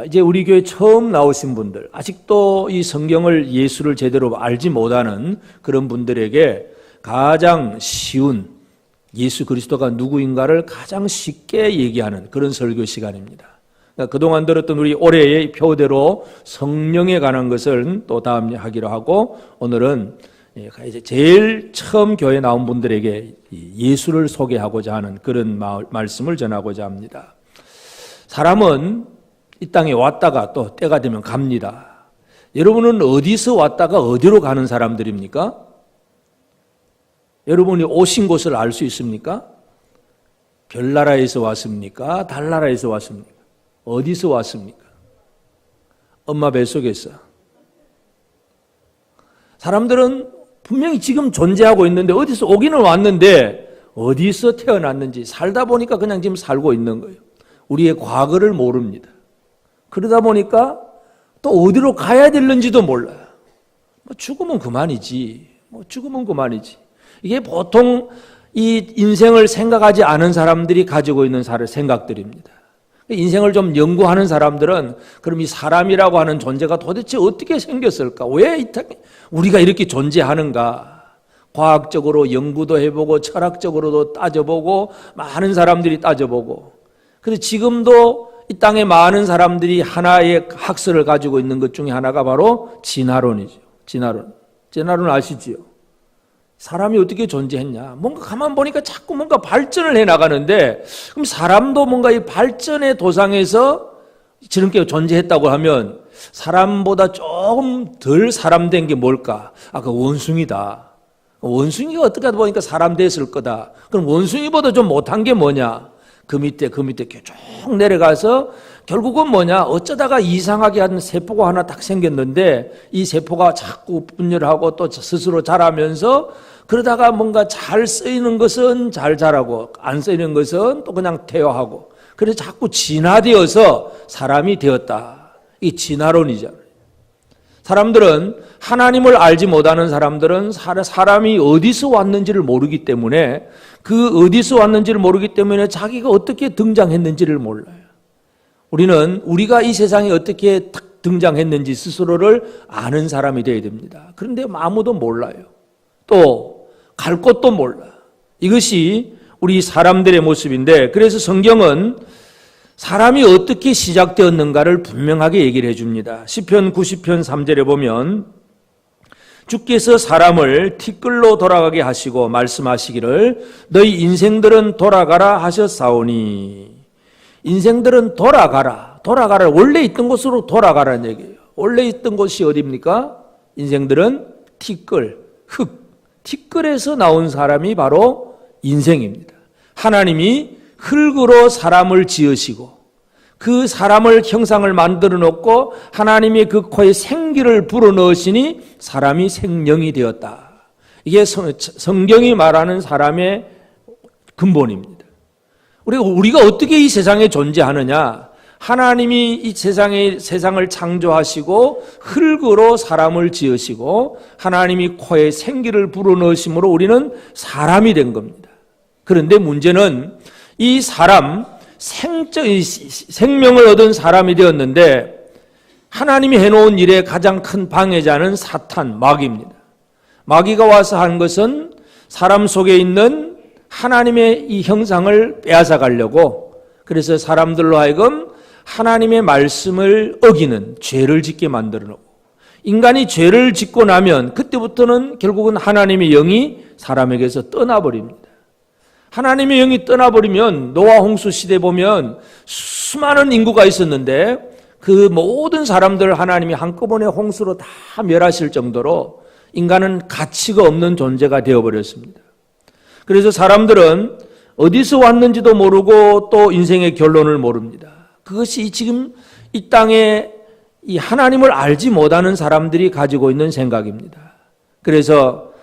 이제 우리 교회 처음 나오신 분들, 아직도 이 성경을 예수를 제대로 알지 못하는 그런 분들에게 가장 쉬운 예수 그리스도가 누구인가를 가장 쉽게 얘기하는 그런 설교 시간입니다. 그동안 들었던 우리 올해의 표대로 성령에 관한 것을 또 다음 하기로 하고, 오늘은 이제 제일 처음 교회 나온 분들에게 예수를 소개하고자 하는 그런 말씀을 전하고자 합니다. 사람은 이 땅에 왔다가 또 때가 되면 갑니다. 여러분은 어디서 왔다가 어디로 가는 사람들입니까? 여러분이 오신 곳을 알 수 있습니까? 별나라에서 왔습니까? 달나라에서 왔습니까? 어디서 왔습니까? 엄마 뱃속에서. 사람들은 분명히 지금 존재하고 있는데 어디서 오기는 왔는데 어디서 태어났는지 살다 보니까 그냥 지금 살고 있는 거예요. 우리의 과거를 모릅니다. 그러다 보니까 또 어디로 가야 되는지도 몰라요. 죽으면 그만이지. 죽으면 그만이지. 이게 보통 이 인생을 생각하지 않은 사람들이 가지고 있는 생각들입니다. 인생을 좀 연구하는 사람들은 그럼 이 사람이라고 하는 존재가 도대체 어떻게 생겼을까? 왜 우리가 이렇게 존재하는가? 과학적으로 연구도 해보고 철학적으로도 따져보고 많은 사람들이 따져보고, 그래서 지금도 이 땅에 많은 사람들이 하나의 학설을 가지고 있는 것 중에 하나가 바로 진화론이죠. 진화론 아시지요? 사람이 어떻게 존재했냐? 뭔가 가만 보니까 자꾸 뭔가 발전을 해 나가는데, 그럼 사람도 뭔가 이 발전의 도상에서 저렇게 존재했다고 하면 사람보다 조금 덜 사람된 게 뭘까? 그 원숭이다. 원숭이가 어떻게 하다 보니까 사람 됐을 거다. 그럼 원숭이보다 좀 못한 게 뭐냐? 그 밑에 쭉 내려가서 결국은 뭐냐? 어쩌다가 이상하게 한 세포가 하나 딱 생겼는데 이 세포가 자꾸 분열하고 또 스스로 자라면서, 그러다가 뭔가 잘 쓰이는 것은 잘 자라고 안 쓰이는 것은 또 그냥 퇴화하고, 그래서 자꾸 진화되어서 사람이 되었다. 이 진화론이잖아요. 사람들은, 하나님을 알지 못하는 사람들은 사람이 어디서 왔는지를 모르기 때문에, 그 어디서 왔는지를 모르기 때문에 자기가 어떻게 등장했는지를 몰라요. 우리는 우리가 이 세상에 어떻게 등장했는지 스스로를 아는 사람이 되어야 됩니다. 그런데 아무도 몰라요. 또 갈 곳도 몰라. 이것이 우리 사람들의 모습인데, 그래서 성경은 사람이 어떻게 시작되었는가를 분명하게 얘기를 해줍니다. 시편 90편 3절에 보면 주께서 사람을 티끌로 돌아가게 하시고 말씀하시기를 너희 인생들은 돌아가라 하셨사오니. 인생들은 돌아가라. 원래 있던 곳으로 돌아가라는 얘기예요. 원래 있던 곳이 어디입니까? 인생들은 티끌, 흙, 티끌에서 나온 사람이 바로 인생입니다. 하나님이 흙으로 사람을 지으시고 그 사람을 형상을 만들어 놓고 하나님이 그 코에 생기를 불어넣으시니 사람이 생명이 되었다. 이게 성경이 말하는 사람의 근본입니다. 우리가 어떻게 이 세상에 존재하느냐? 하나님이 이 세상을 창조하시고 흙으로 사람을 지으시고 하나님이 코에 생기를 불어넣으심으로 우리는 사람이 된 겁니다. 그런데 문제는 이 사람, 생명을 얻은 사람이 되었는데 하나님이 해놓은 일의 가장 큰 방해자는 사탄, 마귀입니다. 마귀가 와서 한 것은 사람 속에 있는 하나님의 이 형상을 빼앗아 가려고, 그래서 사람들로 하여금 하나님의 말씀을 어기는 죄를 짓게 만들어 놓고, 인간이 죄를 짓고 나면 그때부터는 결국은 하나님의 영이 사람에게서 떠나버립니다. 하나님의 영이 떠나버리면 노아 홍수 시대 보면 수많은 인구가 있었는데 그 모든 사람들 하나님이 한꺼번에 홍수로 다 멸하실 정도로 인간은 가치가 없는 존재가 되어버렸습니다. 그래서 사람들은 어디서 왔는지도 모르고 또 인생의 결론을 모릅니다. 그것이 지금 이 땅에 이 하나님을 알지 못하는 사람들이 가지고 있는 생각입니다. 그래서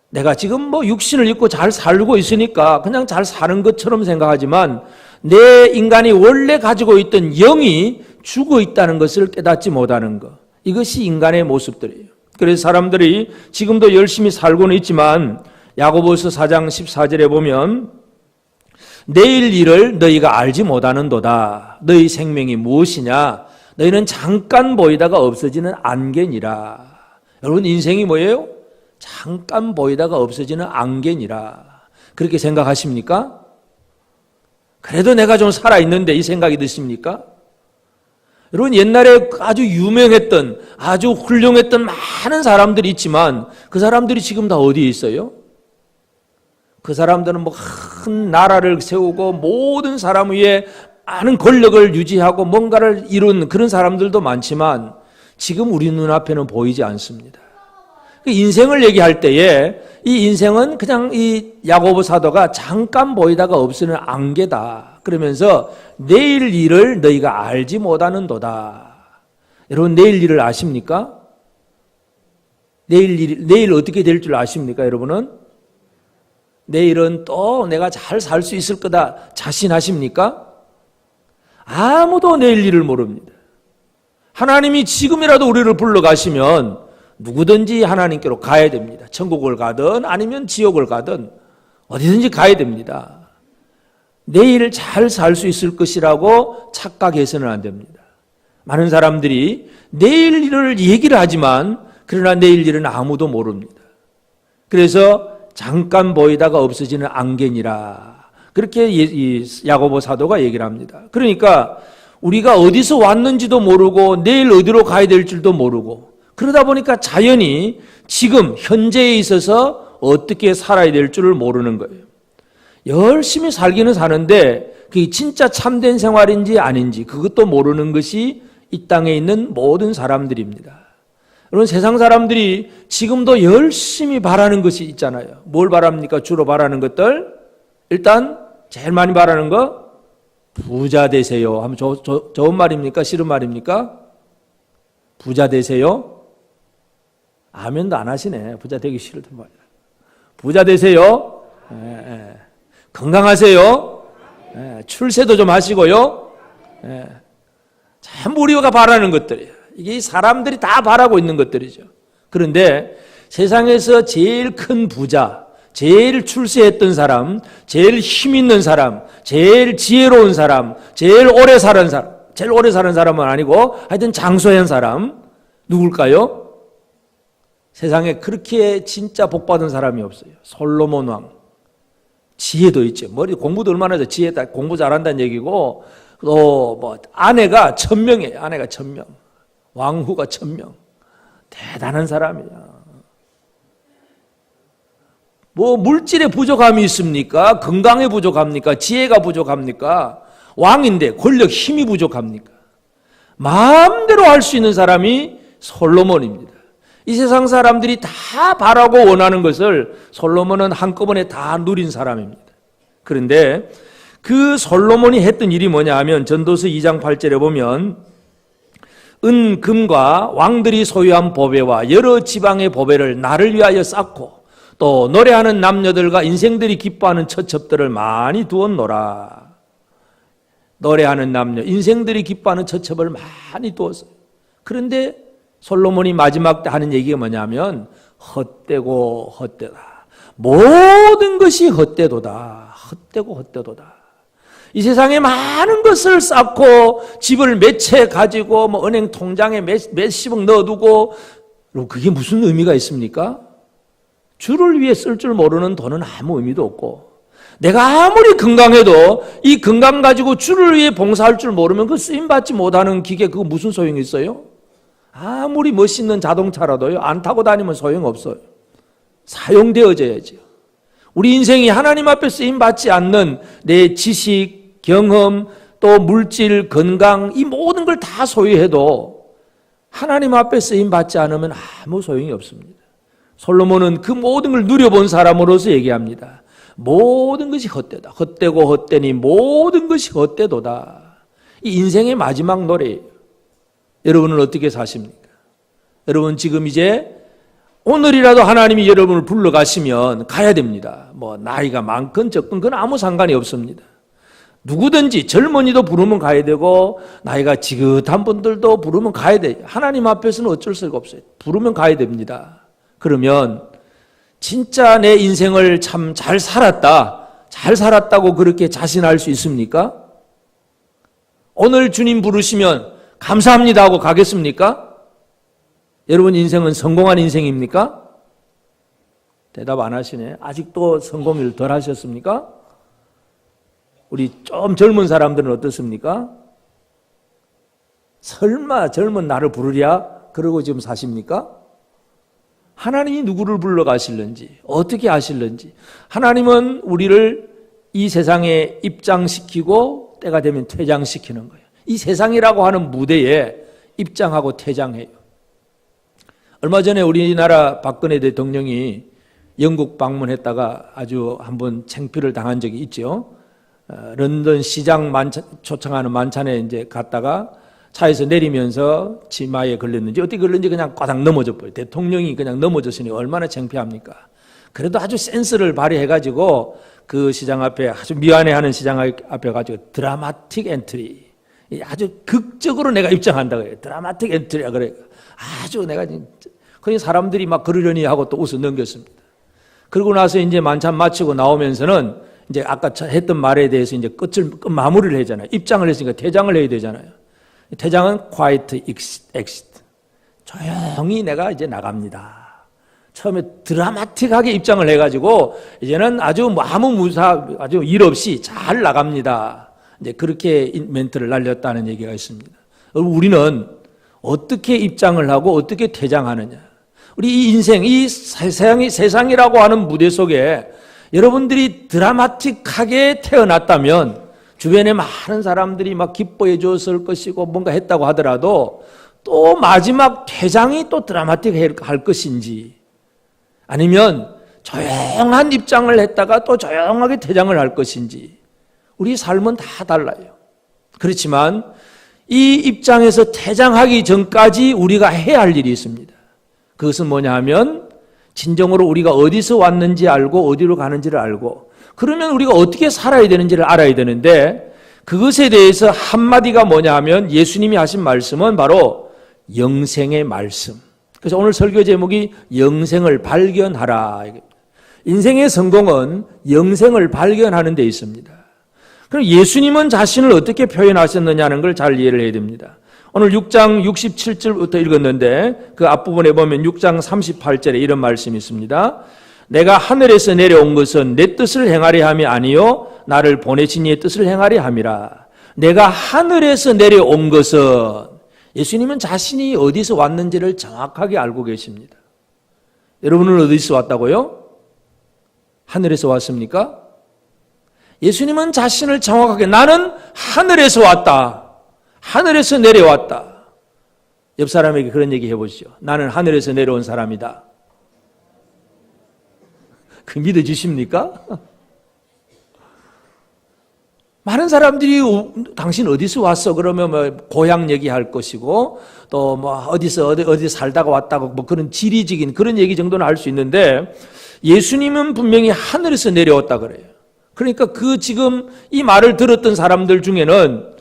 내가 지금 육신을 입고 잘 살고 있으니까 그냥 잘 사는 것처럼 생각하지만 내 인간이 원래 가지고 있던 영이 죽어 있다는 것을 깨닫지 못하는 것, 이것이 인간의 모습들이에요. 그래서 사람들이 지금도 열심히 살고는 있지만 야고보서 4장 14절에 보면 내일 일을 너희가 알지 못하는도다. 너희 생명이 무엇이냐? 너희는 잠깐 보이다가 없어지는 안개니라. 여러분 인생이 뭐예요? 잠깐 보이다가 없어지는 안개니라. 그렇게 생각하십니까? 그래도 내가 좀 살아있는데 이 생각이 드십니까? 여러분 옛날에 아주 유명했던 아주 훌륭했던 많은 사람들이 있지만 그 사람들이 지금 다 어디에 있어요? 그 사람들은 뭐 큰 나라를 세우고 모든 사람 위에 많은 권력을 유지하고 뭔가를 이룬 그런 사람들도 많지만 지금 우리 눈앞에는 보이지 않습니다. 인생을 얘기할 때에 이 인생은 그냥 이 야고보 사도가 잠깐 보이다가 없으는 안개다. 그러면서 내일 일을 너희가 알지 못하는도다. 여러분 내일 일을 아십니까? 내일 어떻게 될 줄 아십니까, 여러분은? 내일은 또 내가 잘 살 수 있을 거다 자신하십니까? 아무도 내일 일을 모릅니다. 하나님이 지금이라도 우리를 불러가시면 누구든지 하나님께로 가야 됩니다. 천국을 가든 아니면 지옥을 가든 어디든지 가야 됩니다. 내일 잘 살 수 있을 것이라고 착각해서는 안 됩니다. 많은 사람들이 내일 일을 얘기를 하지만 그러나 내일 일은 아무도 모릅니다. 그래서 잠깐 보이다가 없어지는 안개니라. 그렇게 이 야고보 사도가 얘기를 합니다. 그러니까 우리가 어디서 왔는지도 모르고 내일 어디로 가야 될 줄도 모르고 그러다 보니까 자연히 지금 현재에 있어서 어떻게 살아야 될 줄을 모르는 거예요. 열심히 살기는 사는데 그게 진짜 참된 생활인지 아닌지 그것도 모르는 것이 이 땅에 있는 모든 사람들입니다. 여러분 세상 사람들이 지금도 열심히 바라는 것이 있잖아요. 뭘 바랍니까? 주로 바라는 것들. 일단 제일 많이 바라는 거 부자 되세요. 하면 좋은 말입니까? 싫은 말입니까? 부자 되세요? 아멘도 안 하시네. 부자 되기 싫단 말이야. 부자 되세요. 건강하세요. 출세도 좀 하시고요. 전부 우리가 바라는 것들이에요. 이게 사람들이 다 바라고 있는 것들이죠. 그런데 세상에서 제일 큰 부자, 제일 출세했던 사람, 제일 힘 있는 사람, 제일 지혜로운 사람, 제일 오래 사는 사람, 제일 오래 사는 사람은 아니고 하여튼 장수한 사람 누굴까요? 세상에 그렇게 진짜 복받은 사람이 없어요. 솔로몬 왕. 지혜도 있죠. 머리 공부도 얼마나 해서 지혜다 공부 잘한다는 얘기고 또 뭐 아내가 1000명이에요. 아내가 1000명. 왕후가 1000명. 대단한 사람이야. 뭐 물질에 부족함이 있습니까? 건강에 부족합니까? 지혜가 부족합니까? 왕인데 권력 힘이 부족합니까? 마음대로 할 수 있는 사람이 솔로몬입니다. 이 세상 사람들이 다 바라고 원하는 것을 솔로몬은 한꺼번에 다 누린 사람입니다. 그런데 그 솔로몬이 했던 일이 뭐냐 하면 전도서 2장 8절에 보면 은, 금과 왕들이 소유한 보배와 여러 지방의 보배를 나를 위하여 쌓고 또 노래하는 남녀들과 인생들이 기뻐하는 처첩들을 많이 두었노라. 노래하는 남녀, 인생들이 기뻐하는 처첩을 많이 두었어요. 그런데 솔로몬이 마지막 때 하는 얘기가 뭐냐면 헛되고 헛되다. 모든 것이 헛되도다. 헛되고 헛되도다. 이 세상에 많은 것을 쌓고 집을 몇 채 가지고 뭐 은행 통장에 몇십억 넣어두고 그게 무슨 의미가 있습니까? 주를 위해 쓸 줄 모르는 돈은 아무 의미도 없고 내가 아무리 건강해도 이 건강 가지고 주를 위해 봉사할 줄 모르면 그 쓰임받지 못하는 기계 그거 무슨 소용이 있어요? 아무리 멋있는 자동차라도요 안 타고 다니면 소용없어요. 사용되어져야죠. 우리 인생이 하나님 앞에 쓰임받지 않는 내 지식, 경험, 또 물질, 건강 이 모든 걸 다 소유해도 하나님 앞에 쓰임받지 않으면 아무 소용이 없습니다. 솔로몬은 그 모든 걸 누려본 사람으로서 얘기합니다. 모든 것이 헛되다. 헛되고 헛되니 모든 것이 헛되도다. 이 인생의 마지막 노래예요. 여러분은 어떻게 사십니까? 여러분 지금 이제 오늘이라도 하나님이 여러분을 불러가시면 가야 됩니다. 뭐 나이가 많건 적건 그건 아무 상관이 없습니다. 누구든지 젊은이도 부르면 가야 되고 나이가 지긋한 분들도 부르면 가야 돼요. 하나님 앞에서는 어쩔 수가 없어요. 부르면 가야 됩니다. 그러면 진짜 내 인생을 참 잘 살았다고 그렇게 자신할 수 있습니까? 오늘 주님 부르시면 감사합니다 하고 가겠습니까? 여러분 인생은 성공한 인생입니까? 대답 안 하시네. 아직도 성공을 덜 하셨습니까? 우리 좀 젊은 사람들은 어떻습니까? 설마 젊은 나를 부르랴? 그러고 지금 사십니까? 하나님이 누구를 불러가실는지, 어떻게 하실는지, 하나님은 우리를 이 세상에 입장시키고 때가 되면 퇴장시키는 거예요. 이 세상이라고 하는 무대에 입장하고 퇴장해요. 얼마 전에 우리나라 박근혜 대통령이 영국 방문했다가 아주 한번 창피를 당한 적이 있죠. 런던 시장 초청하는 만찬에 이제 갔다가 차에서 내리면서 치마에 걸렸는지 어떻게 걸렸는지 그냥 꽈당 넘어져 버려요. 대통령이 그냥 넘어졌으니 얼마나 창피합니까? 그래도 아주 센스를 발휘해가지고 그 시장 앞에 아주 미안해하는 시장 앞에 가지고 드라마틱 엔트리, 아주 극적으로 내가 입장한다고 해요. 드라마틱 엔트리야 그래. 아주 내가 그냥 사람들이 막 그러려니 하고 또 웃어 넘겼습니다. 그러고 나서 이제 만찬 마치고 나오면서는 이제 아까 했던 말에 대해서 이제 마무리를 하잖아요. 입장을 했으니까 퇴장을 해야 되잖아요. 퇴장은 quiet exit. 조용히 내가 이제 나갑니다. 처음에 드라마틱하게 입장을 해가지고 이제는 아주 아주 일 없이 잘 나갑니다. 이제 그렇게 멘트를 날렸다는 얘기가 있습니다. 우리는 어떻게 입장을 하고 어떻게 퇴장하느냐. 우리 이 인생, 이 세상이라고 하는 무대 속에 여러분들이 드라마틱하게 태어났다면 주변에 많은 사람들이 막 기뻐해 줬을 것이고 뭔가 했다고 하더라도 또 마지막 퇴장이 또 드라마틱할 것인지 아니면 조용한 입장을 했다가 또 조용하게 퇴장을 할 것인지 우리 삶은 다 달라요. 그렇지만 이 입장에서 퇴장하기 전까지 우리가 해야 할 일이 있습니다. 그것은 뭐냐 하면 진정으로 우리가 어디서 왔는지 알고 어디로 가는지를 알고 그러면 우리가 어떻게 살아야 되는지를 알아야 되는데 그것에 대해서 한마디가 뭐냐 하면 예수님이 하신 말씀은 바로 영생의 말씀. 그래서 오늘 설교 제목이 영생을 발견하라. 인생의 성공은 영생을 발견하는 데 있습니다. 그럼 예수님은 자신을 어떻게 표현하셨느냐는 걸 잘 이해를 해야 됩니다. 오늘 6장 67절부터 읽었는데 그 앞부분에 보면 6장 38절에 이런 말씀이 있습니다. 내가 하늘에서 내려온 것은 내 뜻을 행하려 함이 아니요 나를 보내신 이의 뜻을 행하려 함이라. 내가 하늘에서 내려온 것은 예수님은 자신이 어디서 왔는지를 정확하게 알고 계십니다. 여러분은 어디서 왔다고요? 하늘에서 왔습니까? 예수님은 자신을 정확하게 나는 하늘에서 왔다. 하늘에서 내려왔다. 옆 사람에게 그런 얘기 해보시죠. 나는 하늘에서 내려온 사람이다. 그 믿어지십니까? 많은 사람들이 당신 어디서 왔어? 그러면 뭐 고향 얘기할 것이고 또 뭐 어디 살다가 왔다고 뭐 그런 지리적인 그런 얘기 정도는 할 수 있는데 예수님은 분명히 하늘에서 내려왔다 그래요. 그러니까 그 지금 이 말을 들었던 사람들 중에는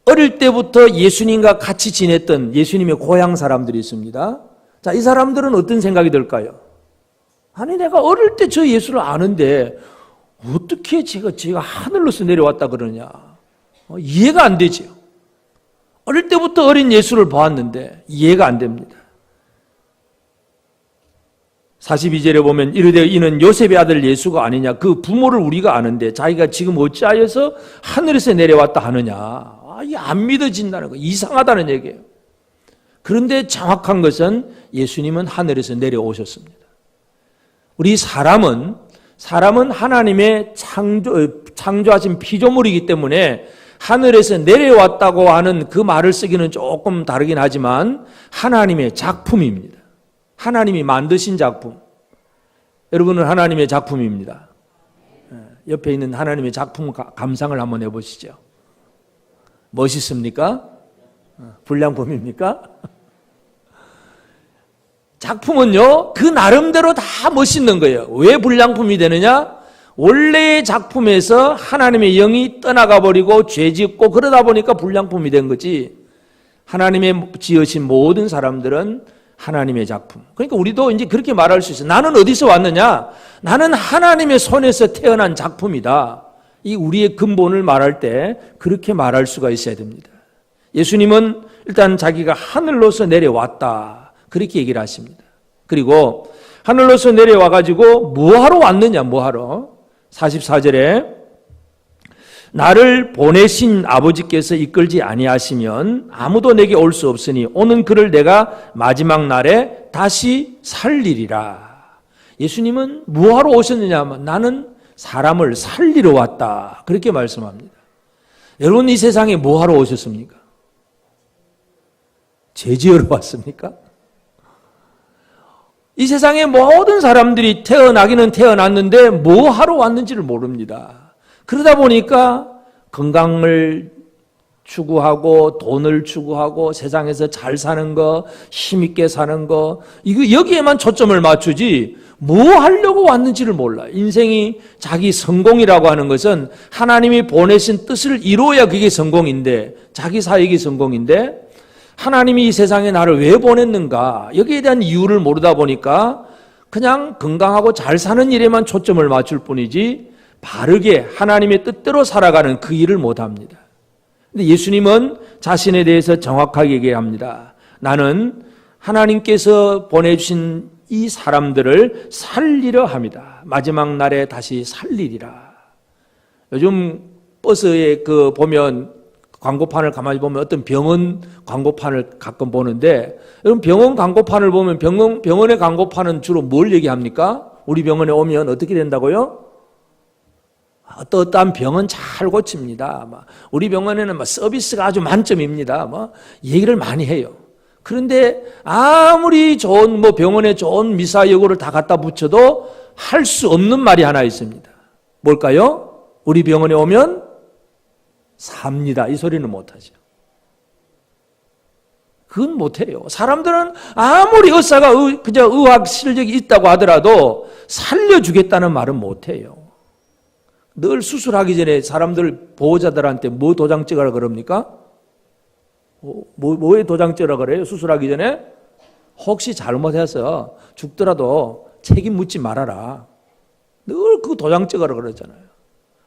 어릴 때부터 예수님과 같이 지냈던 예수님의 고향 사람들이 있습니다. 자, 이 사람들은 어떤 생각이 들까요? 아니 내가 어릴 때 저 예수를 아는데 어떻게 제가 하늘로서 내려왔다 그러냐. 이해가 안 되죠. 어릴 때부터 어린 예수를 보았는데 이해가 안 됩니다. 42절에 보면 이르되 이는 요셉의 아들 예수가 아니냐. 그 부모를 우리가 아는데 자기가 지금 어찌하여서 하늘에서 내려왔다 하느냐. 이게 안 믿어진다는 거, 이상하다는 얘기예요. 그런데 정확한 것은 예수님은 하늘에서 내려오셨습니다. 우리 사람은 하나님의 창조하신 피조물이기 때문에 하늘에서 내려왔다고 하는 그 말을 쓰기는 조금 다르긴 하지만 하나님의 작품입니다. 하나님이 만드신 작품. 여러분은 하나님의 작품입니다. 옆에 있는 하나님의 작품 감상을 한번 해보시죠. 멋있습니까? 불량품입니까? 작품은요, 그 나름대로 다 멋있는 거예요. 왜 불량품이 되느냐? 원래의 작품에서 하나님의 영이 떠나가 버리고 죄 짓고 그러다 보니까 불량품이 된 거지. 하나님의 지으신 모든 사람들은 하나님의 작품. 그러니까 우리도 이제 그렇게 말할 수 있어요. 나는 어디서 왔느냐? 나는 하나님의 손에서 태어난 작품이다. 이 우리의 근본을 말할 때 그렇게 말할 수가 있어야 됩니다. 예수님은 일단 자기가 하늘로서 내려왔다. 그렇게 얘기를 하십니다. 그리고 하늘로서 내려와가지고 뭐하러 왔느냐, 뭐하러. 44절에 나를 보내신 아버지께서 이끌지 아니하시면 아무도 내게 올 수 없으니 오는 그를 내가 마지막 날에 다시 살리리라. 예수님은 뭐하러 오셨느냐 하면 나는 사람을 살리러 왔다. 그렇게 말씀합니다. 여러분 이 세상에 뭐하러 오셨습니까? 죄 지으러 왔습니까? 이 세상의 모든 사람들이 태어나기는 태어났는데 뭐하러 왔는지를 모릅니다. 그러다 보니까 건강을 추구하고 돈을 추구하고 세상에서 잘 사는 거, 힘있게 사는 거, 이거 여기에만 초점을 맞추지 뭐 하려고 왔는지를 몰라요. 인생이 자기 성공이라고 하는 것은 하나님이 보내신 뜻을 이루어야 그게 성공인데, 자기 사역이 성공인데, 하나님이 이 세상에 나를 왜 보냈는가, 여기에 대한 이유를 모르다 보니까 그냥 건강하고 잘 사는 일에만 초점을 맞출 뿐이지 바르게 하나님의 뜻대로 살아가는 그 일을 못합니다. 근데 예수님은 자신에 대해서 정확하게 얘기합니다. 나는 하나님께서 보내주신 이 사람들을 살리려 합니다. 마지막 날에 다시 살리리라. 요즘 버스에 보면 광고판을 가만히 보면 어떤 병원 광고판을 가끔 보는데, 여러분 병원 광고판을 보면 병원의 광고판은 주로 뭘 얘기합니까? 우리 병원에 오면 어떻게 된다고요? 어떠한 병은 잘 고칩니다. 우리 병원에는 서비스가 아주 만점입니다. 얘기를 많이 해요. 그런데 아무리 좋은 병원에 좋은 미사여구를 다 갖다 붙여도 할 수 없는 말이 하나 있습니다. 뭘까요? 우리 병원에 오면 삽니다. 이 소리는 못하죠. 그건 못해요. 사람들은 아무리 의사가 그냥 의학 실력이 있다고 하더라도 살려주겠다는 말은 못해요. 늘 수술하기 전에 사람들 보호자들한테 뭐 도장 찍으라 그럽니까? 뭐에 도장 찍으라 그래요? 수술하기 전에? 혹시 잘못해서 죽더라도 책임 묻지 말아라. 늘 그 도장 찍으라 그러잖아요.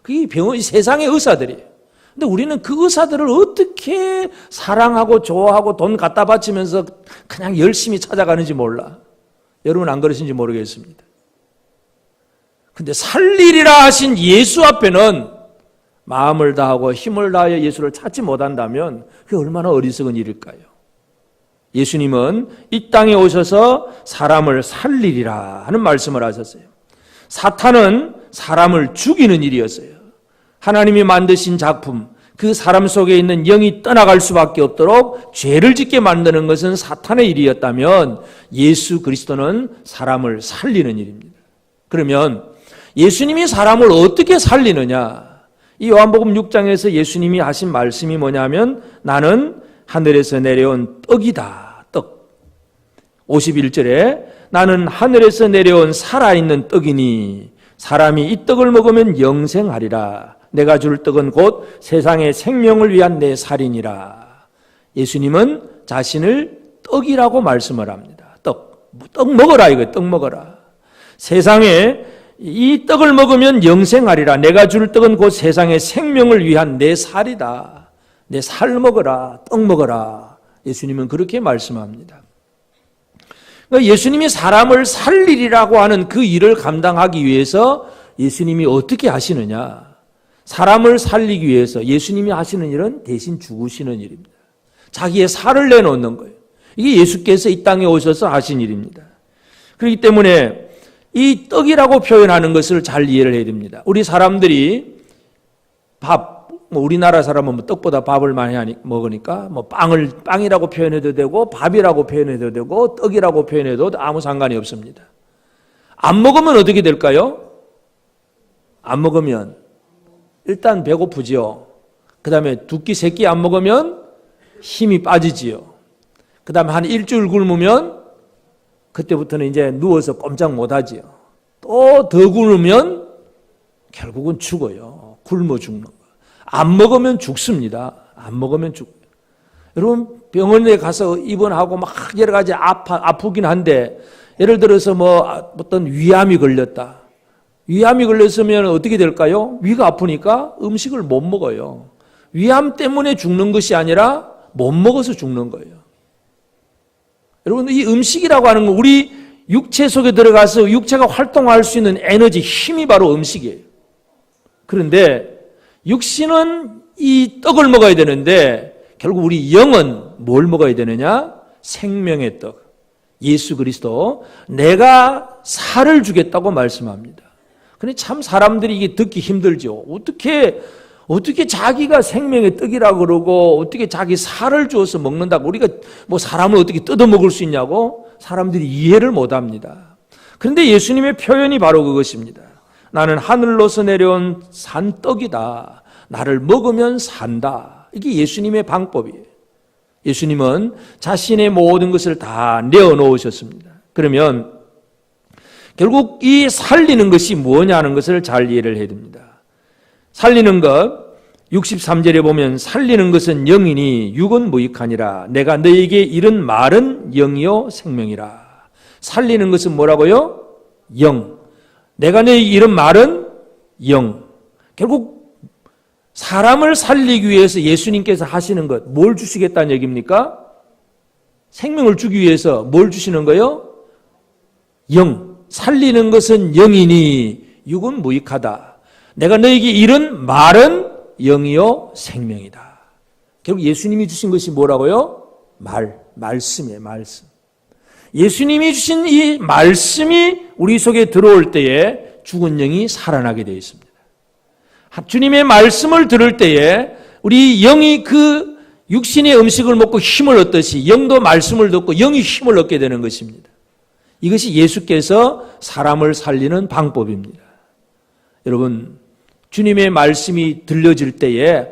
그게 병원, 세상의 의사들이에요. 근데 우리는 그 의사들을 어떻게 사랑하고 좋아하고 돈 갖다 바치면서 그냥 열심히 찾아가는지 몰라. 여러분 안 그러신지 모르겠습니다. 근데 살리리라 하신 예수 앞에는 마음을 다하고 힘을 다하여 예수를 찾지 못한다면 그게 얼마나 어리석은 일일까요? 예수님은 이 땅에 오셔서 사람을 살리리라 하는 말씀을 하셨어요. 사탄은 사람을 죽이는 일이었어요. 하나님이 만드신 작품, 그 사람 속에 있는 영이 떠나갈 수밖에 없도록 죄를 짓게 만드는 것은 사탄의 일이었다면 예수 그리스도는 사람을 살리는 일입니다. 그러면 예수님이 사람을 어떻게 살리느냐? 이 요한복음 6장에서 예수님이 하신 말씀이 뭐냐면 나는 하늘에서 내려온 떡이다. 떡. 51절에 나는 하늘에서 내려온 살아있는 떡이니 사람이 이 떡을 먹으면 영생하리라. 내가 줄 떡은 곧 세상의 생명을 위한 내 살이니라. 예수님은 자신을 떡이라고 말씀을 합니다. 떡 먹어라 이거. 떡 먹어라. 세상에 이 떡을 먹으면 영생하리라. 내가 줄 떡은 곧 세상의 생명을 위한 내 살이다. 내 살 먹어라. 떡 먹어라. 예수님은 그렇게 말씀합니다. 그러니까 예수님이 사람을 살리리라고 하는 그 일을 감당하기 위해서 예수님이 어떻게 하시느냐? 사람을 살리기 위해서 예수님이 하시는 일은 대신 죽으시는 일입니다. 자기의 살을 내놓는 거예요. 이게 예수께서 이 땅에 오셔서 하신 일입니다. 그렇기 때문에 이 떡이라고 표현하는 것을 잘 이해를 해야 됩니다. 우리 사람들이 우리나라 사람은 떡보다 밥을 많이 먹으니까 빵이라고 표현해도 되고 밥이라고 표현해도 되고 떡이라고 표현해도 아무 상관이 없습니다. 안 먹으면 어떻게 될까요? 안 먹으면 일단 배고프지요. 그 다음에 두 끼, 세 끼 안 먹으면 힘이 빠지지요. 그 다음에 한 일주일 굶으면 그때부터는 이제 누워서 꼼짝 못하지요. 또 더 굶으면 결국은 죽어요. 굶어 죽는 거. 안 먹으면 죽습니다. 안 먹으면 죽어요. 여러분 병원에 가서 입원하고 막 여러 가지 아프긴 한데 예를 들어서 어떤 위암이 걸렸다. 위암이 걸렸으면 어떻게 될까요? 위가 아프니까 음식을 못 먹어요. 위암 때문에 죽는 것이 아니라 못 먹어서 죽는 거예요. 여러분, 이 음식이라고 하는 건 우리 육체 속에 들어가서 육체가 활동할 수 있는 에너지, 힘이 바로 음식이에요. 그런데 육신은 이 떡을 먹어야 되는데 결국 우리 영은 뭘 먹어야 되느냐? 생명의 떡, 예수 그리스도, 내가 살을 주겠다고 말씀합니다. 근데 참 사람들이 이게 듣기 힘들죠. 어떻게 자기가 생명의 떡이라고 그러고 어떻게 자기 살을 주어서 먹는다고, 우리가 뭐 사람을 어떻게 뜯어 먹을 수 있냐고 사람들이 이해를 못 합니다. 그런데 예수님의 표현이 바로 그것입니다. 나는 하늘로서 내려온 산떡이다. 나를 먹으면 산다. 이게 예수님의 방법이에요. 예수님은 자신의 모든 것을 다 내어놓으셨습니다. 그러면 결국 이 살리는 것이 뭐냐 하는 것을 잘 이해를 해야 됩니다. 살리는 것, 63절에 보면 살리는 것은 영이니 육은 무익하니라. 내가 너에게 이른 말은 영이요 생명이라. 살리는 것은 뭐라고요? 영. 내가 너에게 이른 말은 영. 결국 사람을 살리기 위해서 예수님께서 하시는 것, 뭘 주시겠다는 얘기입니까? 생명을 주기 위해서 뭘 주시는 거예요? 영. 살리는 것은 영이니 육은 무익하다. 내가 너에게 이른 말은 영이요 생명이다. 결국 예수님이 주신 것이 뭐라고요? 말씀이에요. 말씀. 예수님이 주신 이 말씀이 우리 속에 들어올 때에 죽은 영이 살아나게 되어 있습니다. 주님의 말씀을 들을 때에 우리 영이 그 육신의 음식을 먹고 힘을 얻듯이 영도 말씀을 듣고 영이 힘을 얻게 되는 것입니다. 이것이 예수께서 사람을 살리는 방법입니다. 여러분, 주님의 말씀이 들려질 때에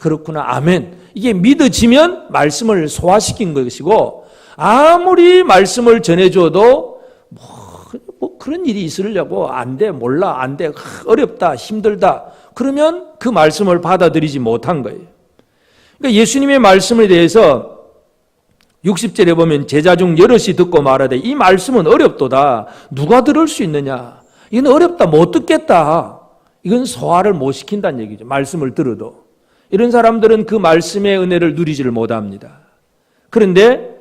그렇구나, 아멘, 이게 믿어지면 말씀을 소화시킨 것이고, 아무리 말씀을 전해줘도 뭐 그런 일이 있으려고 안 돼, 몰라, 안 돼, 어렵다, 힘들다, 그러면 그 말씀을 받아들이지 못한 거예요. 그러니까 예수님의 말씀에 대해서 60절에 보면 제자 중 여럿이 듣고 말하되 이 말씀은 어렵도다. 누가 들을 수 있느냐? 이건 어렵다, 못 듣겠다. 이건 소화를 못 시킨다는 얘기죠. 말씀을 들어도. 이런 사람들은 그 말씀의 은혜를 누리지를 못합니다. 그런데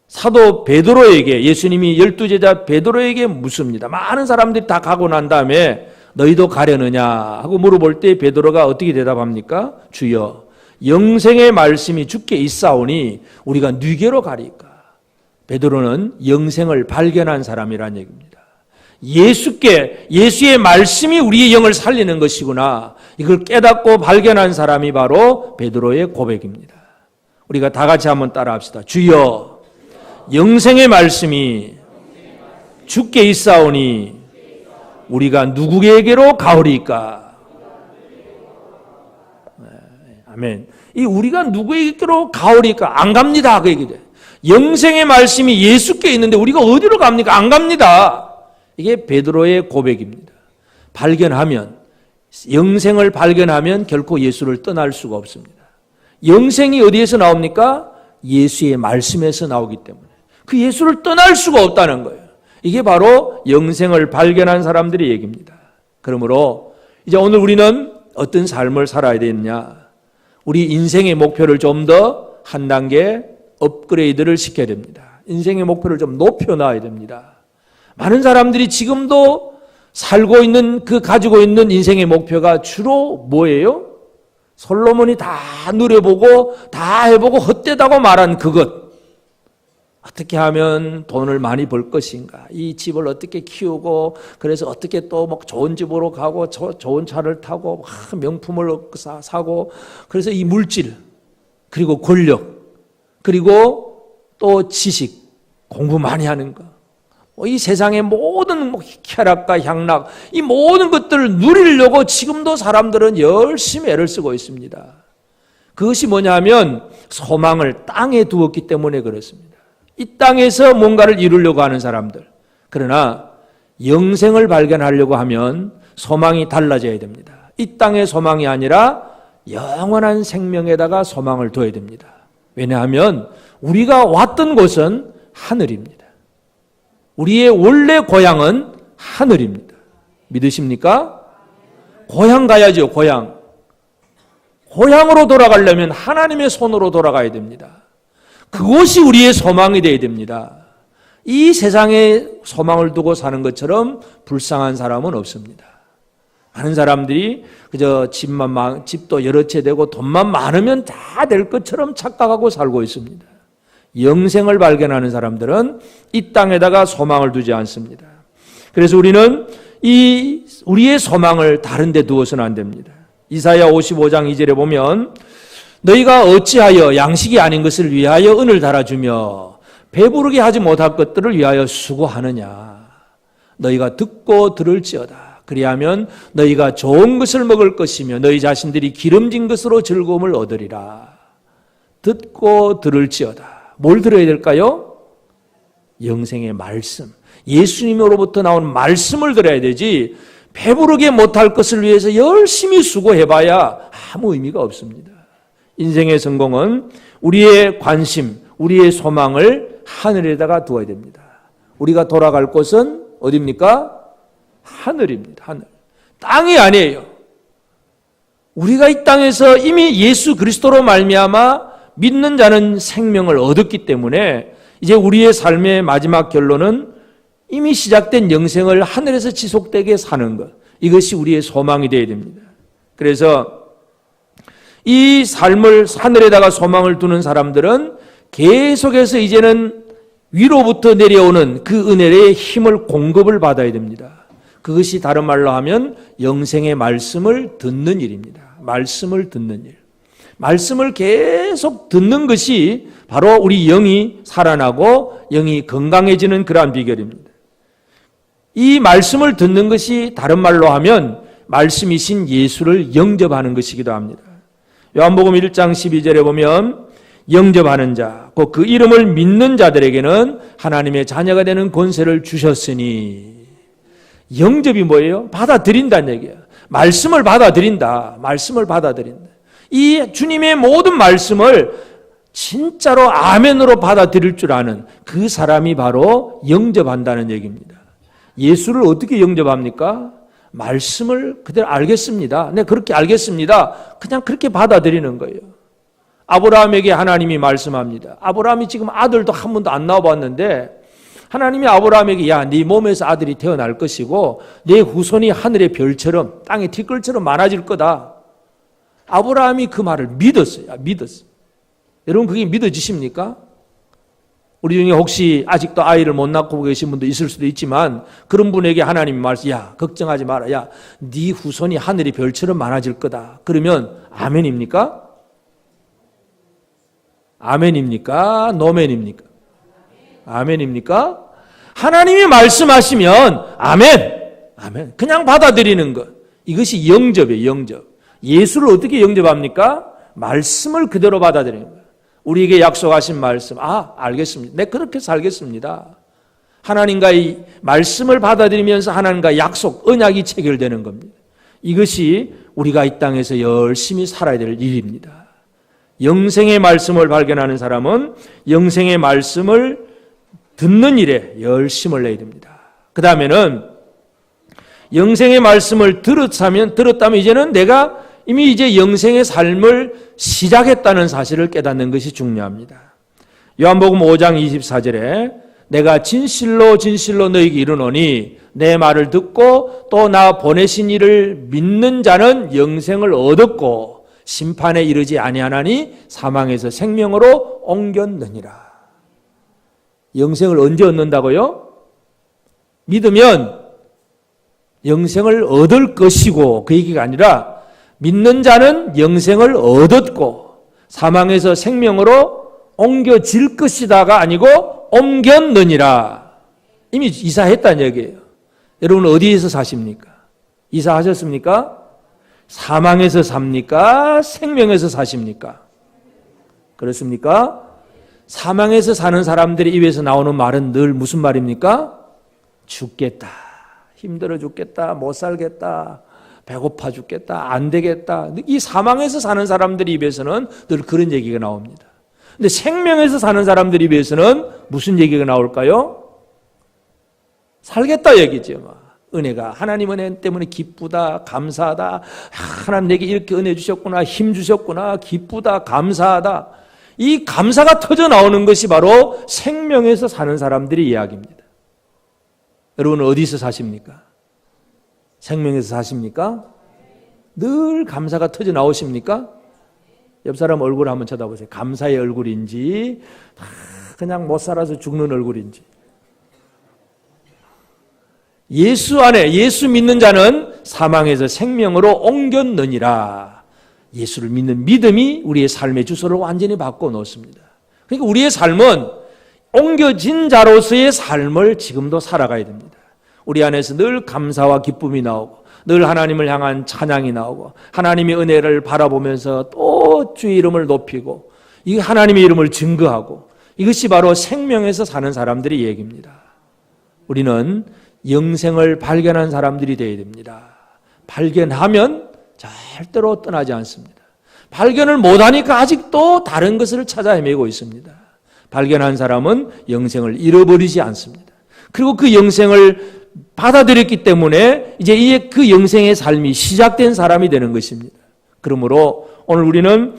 사도 베드로에게, 예수님이 12제자 베드로에게 묻습니다. 많은 사람들이 다 가고 난 다음에 너희도 가려느냐 하고 물어볼 때 베드로가 어떻게 대답합니까? 주여, 영생의 말씀이 주께 있사오니 우리가 누게로 가리까? 베드로는 영생을 발견한 사람이란 얘기입니다. 예수의 말씀이 우리의 영을 살리는 것이구나, 이걸 깨닫고 발견한 사람이 바로 베드로의 고백입니다. 우리가 다 같이 한번 따라합시다. 주여, 영생의 말씀이 주께 있사오니 우리가 누구에게로 가오리까? 아멘. 이 우리가 누구에게로 가오리까? 안 갑니다, 그 얘기죠. 영생의 말씀이 예수께 있는데 우리가 어디로 갑니까? 안 갑니다. 이게 베드로의 고백입니다. 발견하면, 영생을 발견하면 결코 예수를 떠날 수가 없습니다. 영생이 어디에서 나옵니까? 예수의 말씀에서 나오기 때문에 그 예수를 떠날 수가 없다는 거예요. 이게 바로 영생을 발견한 사람들의 얘기입니다. 그러므로 이제 오늘 우리는 어떤 삶을 살아야 되느냐? 우리 인생의 목표를 좀 더 한 단계 업그레이드를 시켜야 됩니다. 인생의 목표를 좀 높여놔야 됩니다. 많은 사람들이 지금도 살고 있는, 가지고 있는 인생의 목표가 주로 뭐예요? 솔로몬이 다 누려보고 다 해보고 헛되다고 말한 그것. 어떻게 하면 돈을 많이 벌 것인가? 이 집을 어떻게 키우고, 그래서 어떻게 또 막 좋은 집으로 가고, 좋은 차를 타고, 명품을 사고, 그래서 이 물질, 그리고 권력, 그리고 또 지식, 공부 많이 하는 거. 이 세상의 모든 쾌락과 향락, 이 모든 것들을 누리려고 지금도 사람들은 열심히 애를 쓰고 있습니다. 그것이 뭐냐 하면 소망을 땅에 두었기 때문에 그렇습니다. 이 땅에서 뭔가를 이루려고 하는 사람들. 그러나 영생을 발견하려고 하면 소망이 달라져야 됩니다. 이 땅의 소망이 아니라 영원한 생명에다가 소망을 둬야 됩니다. 왜냐하면 우리가 왔던 곳은 하늘입니다. 우리의 원래 고향은 하늘입니다. 믿으십니까? 고향 가야죠, 고향. 고향으로 돌아가려면 하나님의 손으로 돌아가야 됩니다. 그것이 우리의 소망이 되어야 됩니다. 이 세상에 소망을 두고 사는 것처럼 불쌍한 사람은 없습니다. 많은 사람들이 그저 집도 여러 채 되고 돈만 많으면 다 될 것처럼 착각하고 살고 있습니다. 영생을 발견하는 사람들은 이 땅에다가 소망을 두지 않습니다. 그래서 우리는 우리의 소망을 다른 데 두어서는 안 됩니다. 이사야 55장 2절에 보면 너희가 어찌하여 양식이 아닌 것을 위하여 은을 달아주며 배부르게 하지 못할 것들을 위하여 수고하느냐. 너희가 듣고 들을지어다. 그리하면 너희가 좋은 것을 먹을 것이며 너희 자신들이 기름진 것으로 즐거움을 얻으리라. 듣고 들을지어다. 뭘 들어야 될까요? 영생의 말씀. 예수님으로부터 나온 말씀을 들어야 되지 배부르게 못할 것을 위해서 열심히 수고해봐야 아무 의미가 없습니다. 인생의 성공은 우리의 관심, 우리의 소망을 하늘에다가 두어야 됩니다. 우리가 돌아갈 곳은 어디입니까? 하늘입니다. 하늘. 땅이 아니에요. 우리가 이 땅에서 이미 예수 그리스도로 말미암아 믿는 자는 생명을 얻었기 때문에 이제 우리의 삶의 마지막 결론은 이미 시작된 영생을 하늘에서 지속되게 사는 것. 이것이 우리의 소망이 되어야 됩니다. 그래서 이 삶을 하늘에다가 소망을 두는 사람들은 계속해서 이제는 위로부터 내려오는 그 은혜의 힘을 공급을 받아야 됩니다. 그것이 다른 말로 하면 영생의 말씀을 듣는 일입니다. 말씀을 듣는 일. 말씀을 계속 듣는 것이 바로 우리 영이 살아나고 영이 건강해지는 그러한 비결입니다. 이 말씀을 듣는 것이 다른 말로 하면 말씀이신 예수를 영접하는 것이기도 합니다. 요한복음 1장 12절에 보면 영접하는 자, 곧 그 이름을 믿는 자들에게는 하나님의 자녀가 되는 권세를 주셨으니. 영접이 뭐예요? 받아들인다는 얘기예요. 말씀을 받아들인다. 말씀을 받아들인다. 이 주님의 모든 말씀을 진짜로 아멘으로 받아들일 줄 아는 그 사람이 바로 영접한다는 얘기입니다. 예수를 어떻게 영접합니까? 말씀을 그대로 알겠습니다. 네, 그렇게 알겠습니다. 그냥 그렇게 받아들이는 거예요. 아브라함에게 하나님이 말씀합니다. 아브라함이 지금 아들도 한 번도 안 낳아봤는데 하나님이 아브라함에게 야, 네 몸에서 아들이 태어날 것이고 네 후손이 하늘의 별처럼 땅의 티끌처럼 많아질 거다. 아브라함이 그 말을 믿었어요. 믿었어요. 여러분 그게 믿어지십니까? 우리 중에 혹시 아직도 아이를 못 낳고 계신 분도 있을 수도 있지만 그런 분에게 하나님이 말씀, 야 걱정하지 마라. 야, 네 후손이 하늘의 별처럼 많아질 거다. 그러면 아멘입니까? 아멘입니까? 노멘입니까? 아멘입니까? 하나님이 말씀하시면 아멘. 아멘. 그냥 받아들이는 것. 이것이 영접이에요. 영접. 예수를 어떻게 영접합니까? 말씀을 그대로 받아들이는 거예요. 우리에게 약속하신 말씀, 알겠습니다. 네, 그렇게 살겠습니다. 하나님과의 말씀을 받아들이면서 하나님과 약속, 언약이 체결되는 겁니다. 이것이 우리가 이 땅에서 열심히 살아야 될 일입니다. 영생의 말씀을 발견하는 사람은 영생의 말씀을 듣는 일에 열심을 내야 됩니다. 그 다음에는 영생의 말씀을 들었다면 이제는 내가 이미 이제 영생의 삶을 시작했다는 사실을 깨닫는 것이 중요합니다. 요한복음 5장 24절에 내가 진실로 진실로 너희에게 이르노니 내 말을 듣고 또 나 보내신 이를 믿는 자는 영생을 얻었고 심판에 이르지 아니하나니 사망에서 생명으로 옮겼느니라. 영생을 언제 얻는다고요? 믿으면 영생을 얻을 것이고 그 얘기가 아니라 믿는 자는 영생을 얻었고 사망에서 생명으로 옮겨질 것이다가 아니고 옮겼느니라. 이미 이사했다는 얘기예요. 여러분 어디에서 사십니까? 이사하셨습니까? 사망에서 삽니까? 생명에서 사십니까? 그렇습니까? 사망에서 사는 사람들의 입에서 나오는 말은 늘 무슨 말입니까? 죽겠다. 힘들어 죽겠다. 못 살겠다. 배고파 죽겠다. 안 되겠다. 이 사망에서 사는 사람들 입에서는 늘 그런 얘기가 나옵니다. 근데 생명에서 사는 사람들 입에서는 무슨 얘기가 나올까요? 살겠다 얘기죠. 은혜가 하나님 은혜 때문에 기쁘다, 감사하다. 하나님 내게 이렇게 은혜 주셨구나, 힘 주셨구나, 기쁘다, 감사하다. 이 감사가 터져 나오는 것이 바로 생명에서 사는 사람들의 이야기입니다. 여러분 어디서 사십니까? 생명에서 사십니까? 늘 감사가 터져 나오십니까? 옆 사람 얼굴 한번 쳐다보세요. 감사의 얼굴인지 그냥 못 살아서 죽는 얼굴인지. 예수 안에, 예수 믿는 자는 사망에서 생명으로 옮겼느니라. 예수를 믿는 믿음이 우리의 삶의 주소를 완전히 바꿔 놓습니다. 그러니까 우리의 삶은 옮겨진 자로서의 삶을 지금도 살아가야 됩니다. 우리 안에서 늘 감사와 기쁨이 나오고 늘 하나님을 향한 찬양이 나오고 하나님의 은혜를 바라보면서 또 주의 이름을 높이고 이 하나님의 이름을 증거하고 이것이 바로 생명에서 사는 사람들의 얘기입니다. 우리는 영생을 발견한 사람들이 되어야 됩니다. 발견하면 절대로 떠나지 않습니다. 발견을 못하니까 아직도 다른 것을 찾아 헤매고 있습니다. 발견한 사람은 영생을 잃어버리지 않습니다. 그리고 그 영생을 받아들였기 때문에 이제 그 영생의 삶이 시작된 사람이 되는 것입니다. 그러므로 오늘 우리는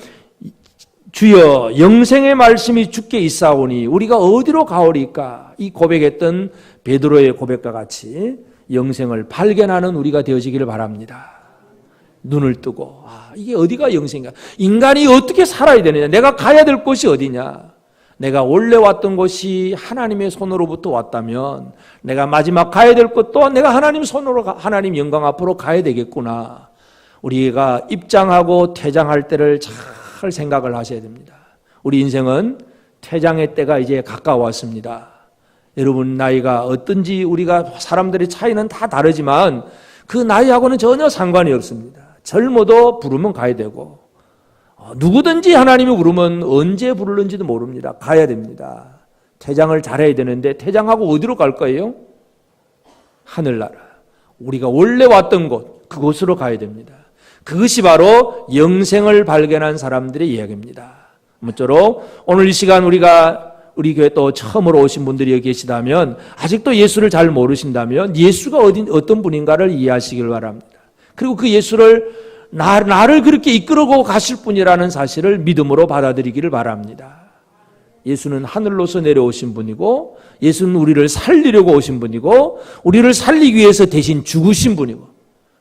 주여 영생의 말씀이 주께 있사오니 우리가 어디로 가오리까? 이 고백했던 베드로의 고백과 같이 영생을 발견하는 우리가 되어지기를 바랍니다. 눈을 뜨고 이게 어디가 영생인가? 인간이 어떻게 살아야 되느냐? 내가 가야 될 곳이 어디냐? 내가 원래 왔던 곳이 하나님의 손으로부터 왔다면 내가 마지막 가야 될 곳 또한 내가 하나님 손으로 하나님 영광 앞으로 가야 되겠구나. 우리가 입장하고 퇴장할 때를 잘 생각을 하셔야 됩니다. 우리 인생은 퇴장의 때가 이제 가까웠습니다. 여러분 나이가 어떤지 우리가 사람들의 차이는 다 다르지만 그 나이하고는 전혀 상관이 없습니다. 젊어도 부르면 가야 되고 누구든지 하나님이 부르면 언제 부르는지도 모릅니다. 가야 됩니다. 퇴장을 잘해야 되는데 퇴장하고 어디로 갈 거예요? 하늘나라. 우리가 원래 왔던 곳 그곳으로 가야 됩니다. 그것이 바로 영생을 발견한 사람들의 이야기입니다. 아무쪼록 오늘 이 시간 우리 교회 또 처음으로 오신 분들이 여기 계시다면 아직도 예수를 잘 모르신다면 예수가 어떤 분인가를 이해하시길 바랍니다. 그리고 그 예수를 나를 그렇게 이끌고 가실 분이라는 사실을 믿음으로 받아들이기를 바랍니다. 예수는 하늘로서 내려오신 분이고 예수는 우리를 살리려고 오신 분이고 우리를 살리기 위해서 대신 죽으신 분이고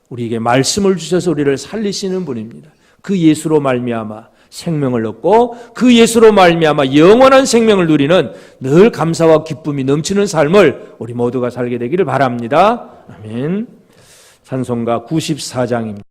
우리에게 말씀을 주셔서 우리를 살리시는 분입니다. 그 예수로 말미암아 생명을 얻고 그 예수로 말미암아 영원한 생명을 누리는 늘 감사와 기쁨이 넘치는 삶을 우리 모두가 살게 되기를 바랍니다. 아멘. 찬송가 94장입니다.